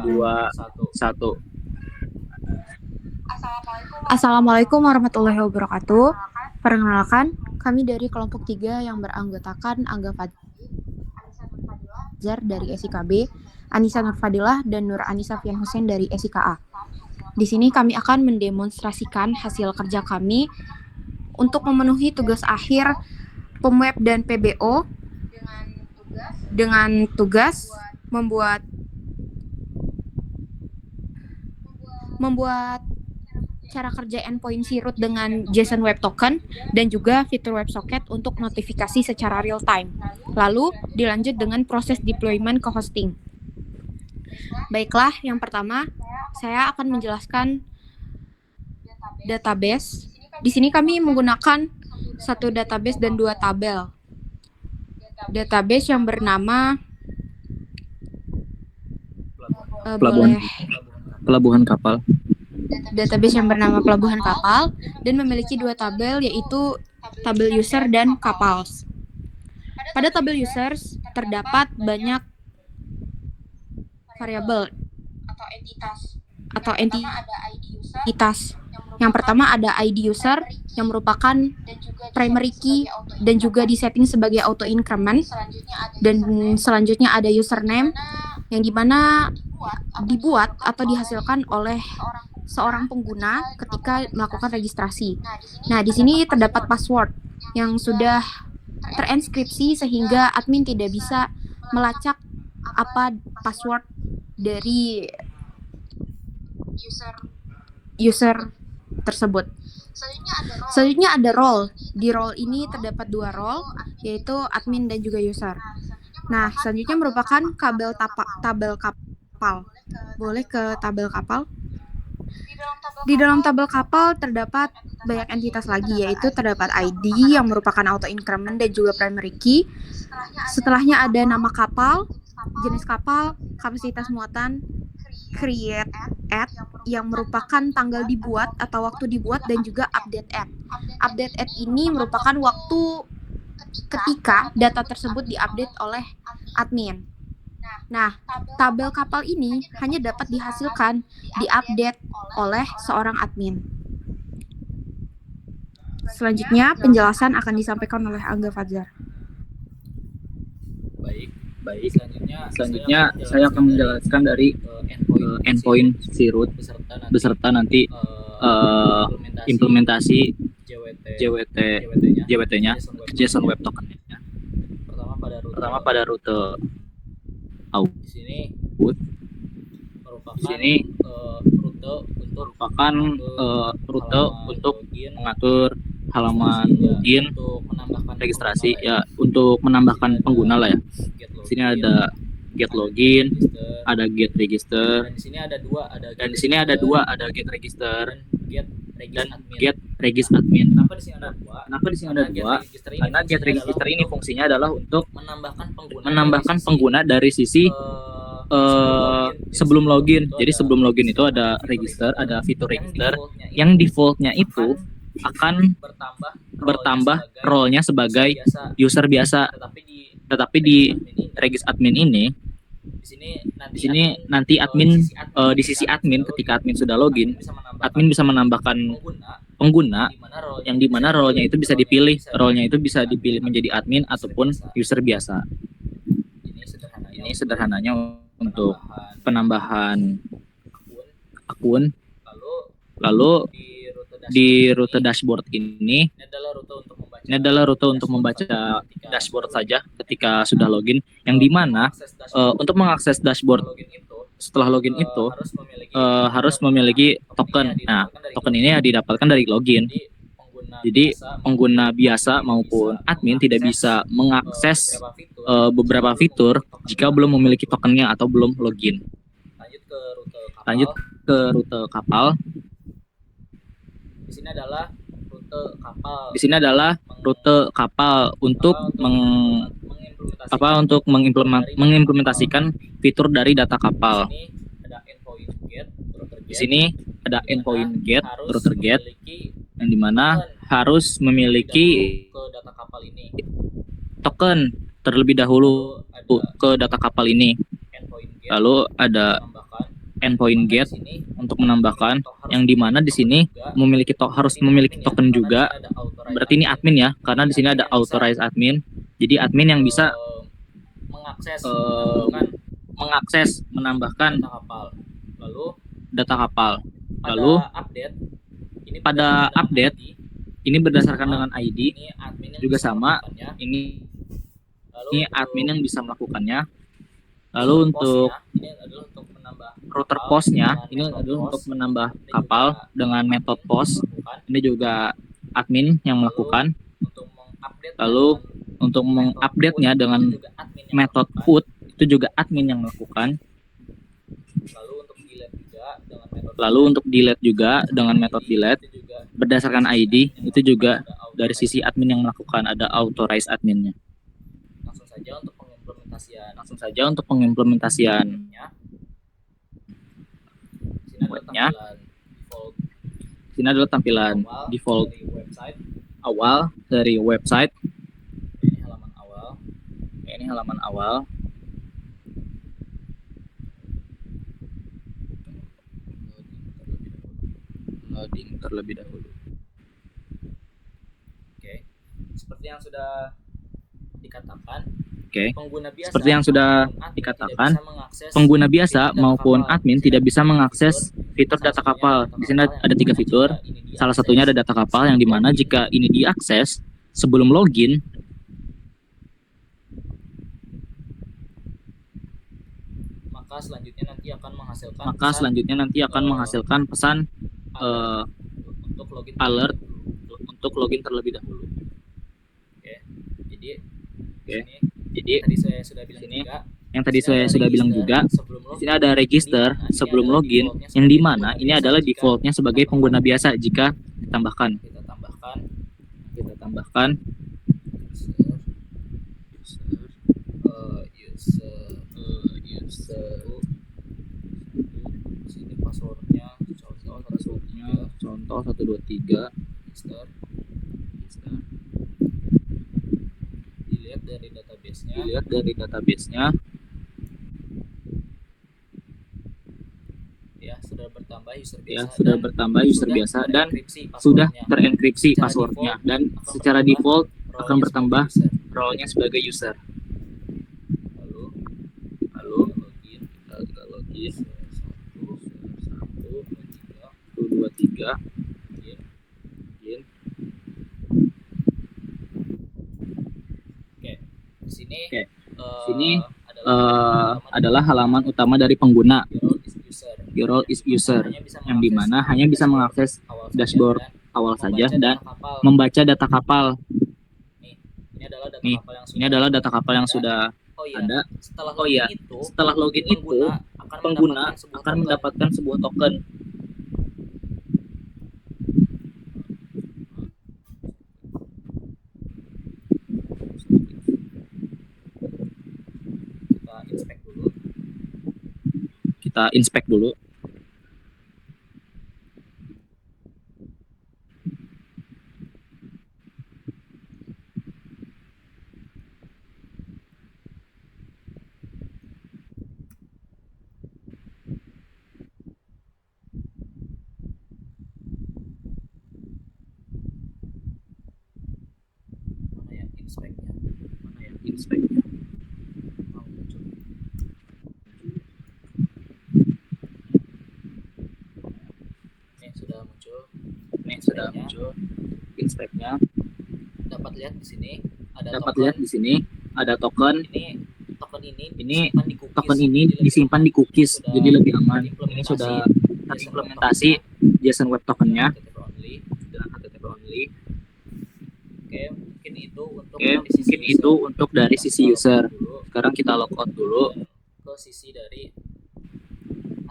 2, 1. Assalamualaikum warahmatullahi wabarakatuh. Perkenalkan, kami dari kelompok 3 yang beranggotakan Angga Fajar dari SIKB, Anissa Nurfadilah, dan Nur Anissa Fian Hussein dari SIKA. Di sini kami akan mendemonstrasikan hasil kerja kami untuk memenuhi tugas akhir Pemweb dan PBO dengan tugas membuat cara kerja endpoint C-root dengan JSON Web Token dan juga fitur WebSocket untuk notifikasi secara real time. Lalu dilanjut dengan proses deployment ke hosting. Baiklah, yang pertama saya akan menjelaskan database. Di sini kami menggunakan satu database dan dua tabel. Database yang bernama Pelabuhan kapal. Database yang bernama Pelabuhan Kapal dan memiliki dua tabel, yaitu tabel user dan kapals. Pada tabel users terdapat banyak variabel atau entitas. Yang pertama ada ID user yang merupakan primary key dan juga disetting sebagai auto increment, dan selanjutnya ada username yang dimana dibuat atau dihasilkan oleh seorang pengguna ketika melakukan registrasi. Nah, di sini terdapat password yang sudah terenskripsi sehingga admin tidak bisa melacak apa password dari user tersebut. Selanjutnya ada role. Di role ini terdapat dua role, yaitu admin dan juga user. Nah, selanjutnya merupakan tabel kapal. Boleh ke tabel kapal? Di dalam tabel kapal terdapat banyak entitas lagi, yaitu terdapat ID yang merupakan auto increment dan juga primary key. Setelahnya ada nama kapal, jenis kapal, kapasitas muatan, create at yang merupakan tanggal dibuat atau waktu dibuat, dan juga update at. Update at ini merupakan waktu ketika data tersebut diupdate oleh admin. Nah, tabel kapal ini hanya dapat dihasilkan, diupdate oleh seorang admin. Selanjutnya, penjelasan akan disampaikan oleh Angga Fajar. Baik. Selanjutnya saya akan menjelaskan dari endpoint C-root beserta nanti implementasi JWT-nya, JSON Web Token-nya. Pertama pada rute output. Di sini merupakan rute untuk mengatur halaman login, registrasi ya, untuk menambahkan pengguna lah ya. Di sini ada get login, ada get register, dan di sini ada dua, ada get register dan get regis admin. Kenapa di sini ada dua? Karena get register ini fungsinya adalah untuk menambahkan pengguna dari sisi sebelum login. Jadi sebelum login itu ada register, ada fitur register yang defaultnya itu akan bertambah role-nya sebagai user biasa. Tetapi di regis admin ini, di sini nanti admin di sisi admin, ketika admin sudah login, admin bisa menambahkan pengguna yang dimana role-nya itu bisa dipilih. Role-nya itu bisa dipilih menjadi admin ataupun user biasa. Ini sederhananya untuk penambahan akun. Lalu di rute dashboard ini adalah rute untuk membaca dashboard saja ketika sudah login, yang dimana untuk mengakses dashboard setelah login itu harus memiliki token. Nah, token ini didapatkan dari login. Jadi pengguna biasa maupun admin tidak bisa mengakses beberapa fitur jika belum memiliki tokennya atau belum login. Lanjut ke rute kapal. Di sini adalah rute kapal untuk mengimplementasikan fitur dari data kapal. Di sini ada endpoint get, router get, yang dimana harus memiliki token terlebih dahulu ke data kapal ini. Lalu ada endpoint get untuk menambahkan, yang dimana di sini harus memiliki token juga. Berarti ini admin ya, karena di sini ada authorized admin. Jadi admin yang bisa mengakses, menambahkan data kapal. Lalu pada update ini berdasarkan dengan ID juga sama. Ini admin yang bisa melakukannya. Lalu untuk router postnya ini adalah untuk menambah kapal dengan metode post. Ini juga admin yang melakukan. Lalu untuk mengupdate-nya dengan metode put itu juga admin yang melakukan. Lalu untuk delete juga dengan metode delete berdasarkan ID itu juga dari sisi admin yang melakukan, ada authorized adminnya. Langsung saja untuk pengimplementasian. Sini adalah tampilan default awal dari website. Ini halaman awal. Loading terlebih dahulu. Oke. Seperti yang sudah dikatakan, pengguna biasa maupun admin tidak bisa mengakses fitur data kapal. Di sini ada 3 fitur. Salah satunya ada data kapal, yang dimana jika ini diakses sebelum login, maka selanjutnya nanti akan menghasilkan pesan alert untuk login terlebih dahulu. Jadi yang tadi saya sudah bilang juga, di sini ada register sebelum login, yang dimana ini adalah defaultnya sebagai pengguna biasa. Jika ditambahkan, kita tambahkan user sini passwordnya contoh 123 dilihat dari database-nya. Ya, sudah bertambah user biasa dan sudah terenkripsi passwordnya, dan secara default akan bertambah role-nya sebagai user. Lalu kita login 123 login. Sini adalah halaman utama dari pengguna. Your role is user, yang dimana hanya bisa mengakses dashboard awal saja dan membaca data kapal. Ini adalah data kapal yang sudah ada. Setelah login itu, pengguna akan mendapatkan sebuah token. Kita inspect dulu. Inspect-nya. Sudah muncul inspect-nya. Dapat lihat di sini ada token. Ini token ini disimpan di cookies, jadi lebih aman. Ini sudah terimplementasi JSON Web Token-nya dengan HTTP only. Mungkin itu untuk dari sisi user. Sekarang kita logout dulu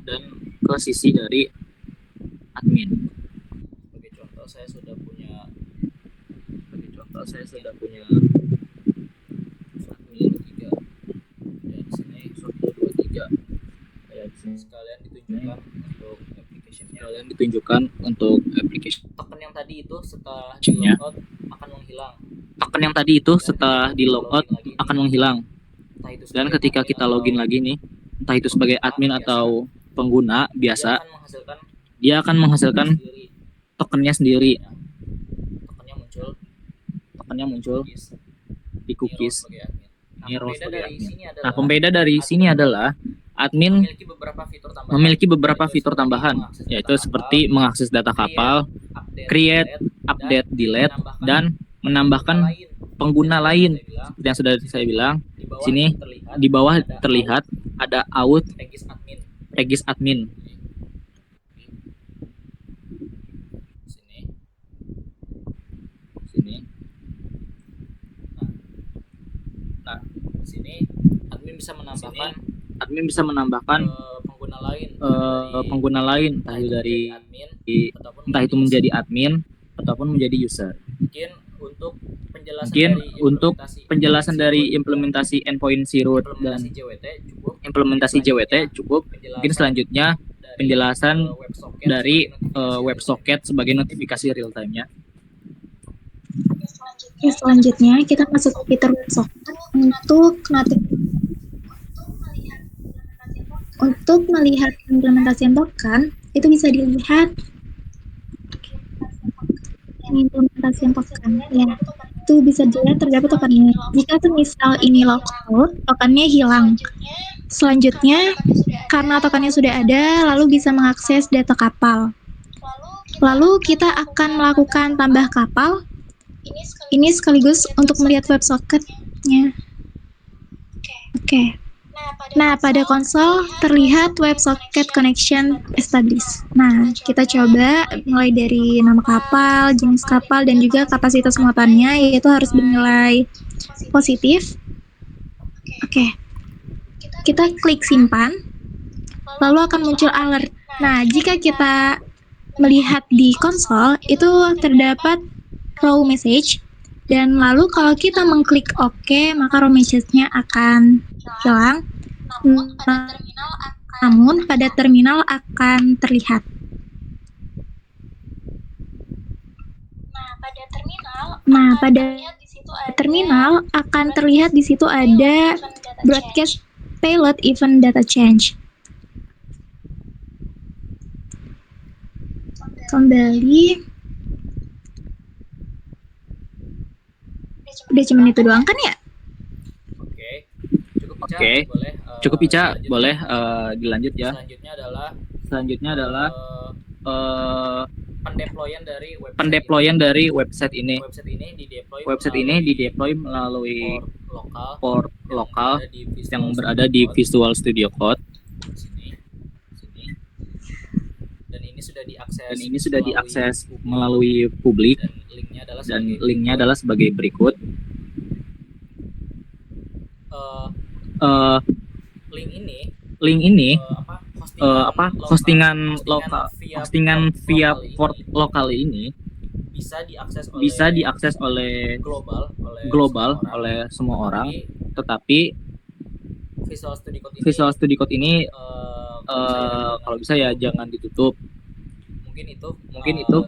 dan ke sisi dari admin. Sebagai contoh saya sudah punya admin 3. Ya, di sini 123. Ya, di sini sekalian ditunjukkan untuk application. Token yang tadi itu setelah di logout akan menghilang. Dan ketika kita login lagi nih, entah itu sebagai admin atau pengguna biasa, dia akan menghasilkan tokennya sendiri. Tokennya muncul di cookies. Ini role sebagai admin. Nah, pembeda dari sini adalah admin memiliki beberapa fitur tambahan, yaitu seperti mengakses data kapal, create, update, delete, dan menambahkan pengguna lain. Seperti yang sudah saya bilang, sini di bawah terlihat ada out regis admin. Sini. Nah, di sini admin bisa menambahkan pengguna lain entah itu menjadi admin ataupun menjadi user. Mungkin untuk penjelasan dari implementasi endpoint root dan implementasi JWT cukup. Mungkin selanjutnya penjelasan dari WebSocket sebagai notifikasi real time-nya. Selanjutnya kita masuk ke fitur WebSocket untuk melihat implementasi token. Itu bisa dilihat implementasi token ya. Itu bisa dilihat terdapat tokennya. Jika misal ini lockout, tokennya hilang. Selanjutnya, karena tokennya sudah ada, lalu bisa mengakses data kapal. Lalu kita akan melakukan tambah kapal. Ini sekaligus untuk melihat WebSocket-nya. Oke. Nah, pada konsol terlihat WebSocket connection established. Nah, kita coba mulai dari nama kapal, jenis kapal, dan juga kapasitas muatannya, yaitu harus bernilai positif. Oke. Kita klik simpan, lalu akan muncul alert. Nah, jika kita melihat di konsol, itu terdapat raw message, dan lalu kalau kita mengklik OK, maka raw message-nya akan hilang. Namun pada terminal akan terlihat. Nah, pada terminal akan terlihat di situ ada broadcast payload event data change. Kembali. Udah cuma itu doang kan ya? Oke. Cukup Ica, boleh dilanjut ya. Selanjutnya adalah pendeployan dari website ini. Website ini dideploy melalui port lokal yang berada di Visual Studio Code. Dan ini sudah diakses melalui publik, dan linknya adalah sebagai berikut. Link ini hostingan via port lokal ini bisa diakses oleh global oleh semua orang, tetapi Visual Studio Code ini kalau bisa ya jangan ditutup. Mungkin itu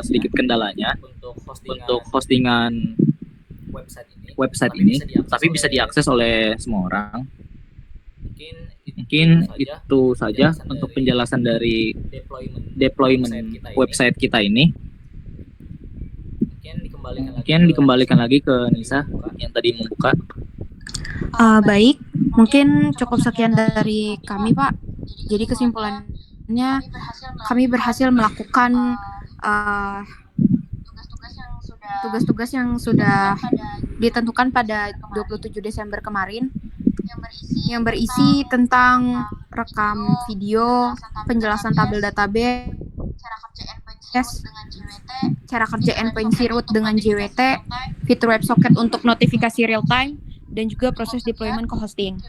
sedikit kendalanya untuk hostingan website ini, tapi bisa diakses oleh semua orang. Mungkin itu saja untuk penjelasan dari deployment website kita ini. Mungkin dikembalikan lagi ke Nisa yang tadi membuka. Baik, mungkin cukup sekian dari kami, Pak. Jadi kesimpulannya, kami berhasil melakukan tugas-tugas yang sudah ditentukan pada 27 Desember kemarin, yang berisi tentang rekam video, penjelasan tabel database, cara kerja endpoint root dengan JWT, fitur WebSocket untuk notifikasi real time, dan juga proses deployment ke hosting.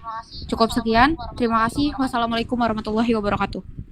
Cukup sekian, terima kasih. Wassalamualaikum warahmatullahi wabarakatuh.